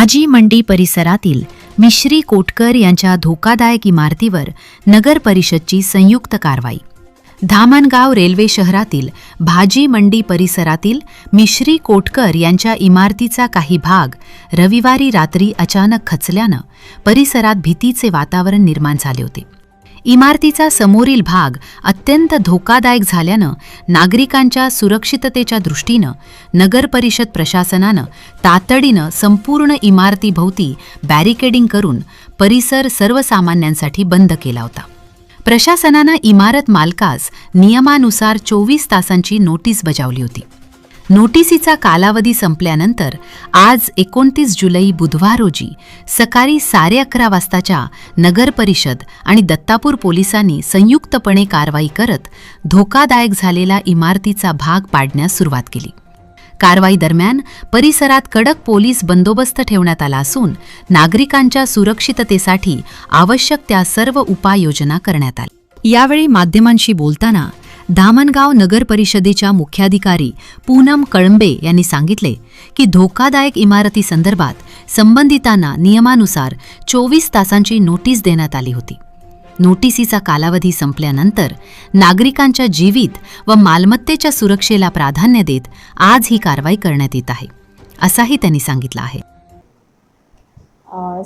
भाजी मंडी परिसरातील मिश्री कोटकर यांच्या धोकादायक इमारतीवर नगर परिषदची संयुक्त कारवाई. धामणगाव रेल्वे शहरातील भाजी मंडी परिसरातील मिश्री कोटकर यांच्या इमारतीचा काही भाग रविवारी रात्री अचानक खचल्यानं परिसरात भीतीचे वातावरण निर्माण झाले होते. इमारतीचा समोरील भाग अत्यंत धोकादायक झाल्यानं नागरिकांच्या सुरक्षिततेच्या दृष्टीनं नगर परिषद प्रशासनानं तातडीनं संपूर्ण इमारतीभोवती बॅरिकेडिंग करून परिसर सर्वसामान्यांसाठी बंद केला होता. प्रशासनानं इमारत मालकास नियमानुसार 24 तासांची नोटीस बजावली होती. नोटिसीचा कालावधी संपल्यानंतर आज 29 जुलै बुधवार रोजी सकाळी 11:30 वाजताच्या नगर परिषद आणि दत्तापूर पोलिसांनी संयुक्तपणे कारवाई करत धोकादायक झालेला इमारतीचा भाग पाडण्यास सुरुवात केली. कारवाई दरम्यान परिसरात कडक पोलीस बंदोबस्त ठेवण्यात आला असून नागरिकांच्या सुरक्षिततेसाठी आवश्यक त्या सर्व उपाययोजना करण्यात आल्या. यावेळी माध्यमांशी बोलताना धामणगाव नगर परिषदेच्या मुख्याधिकारी पूनम कळंबे यांनी सांगितले की धोकादायक इमारतीसंदर्भात संबंधितांना नियमानुसार 24 तासांची नोटीस देण्यात आली होती. नोटिसीचा कालावधी संपल्यानंतर नागरिकांच्या जीवित व मालमत्तेच्या सुरक्षेला प्राधान्य देत आज ही कारवाई करण्यात येत आहे, असाही त्यांनी सांगितलं आहे.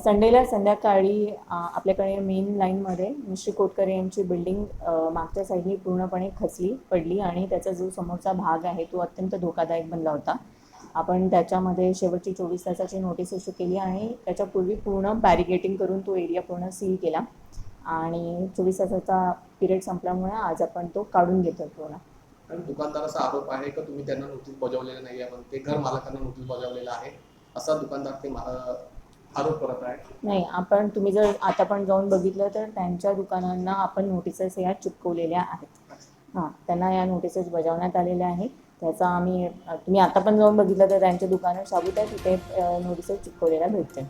संडेला संध्याकाळी आपल्याकडे मेन लाईनमध्ये मिश्री कोटकर यांची बिल्डिंग मागच्या साईडनी पूर्णपणे खचली पडली आणि त्याचा जो समोरचा भाग आहे तो अत्यंत धोकादायक बनला होता. आपण त्याच्यामध्ये शेवटची 24 तासाची नोटीस इश्यू केली आणि त्याच्यापूर्वी पूर्ण बॅरिकेडिंग करून तो एरिया पूर्ण सील केला आणि 24 तासाचा पिरियड संपल्यामुळे आज आपण तो काढून घेतो पूर्ण. पण दुकानदाराचा आरोप आहे की तुम्ही त्यांना नोटीस बजावलेलं नाही आहे, पण ते घर मालकांना नोटीस बजावलेलं आहे असा दुकानदार ते आरोप करत आहे. नाही, तुम्ही जर आता पण जाऊन बघितलं तर त्यांच्या दुकानांना आपण नोटिसेस या चिपकवलेल्या आहेत. त्यांना या नोटिसेस बजावण्यात आलेल्या आहेत. त्याचा तुम्ही आता पण जाऊन बघितलं तर त्यांच्या दुकानं शाबूत आहे, तिथे नोटिसेस चिपकवलेल्या भेटते.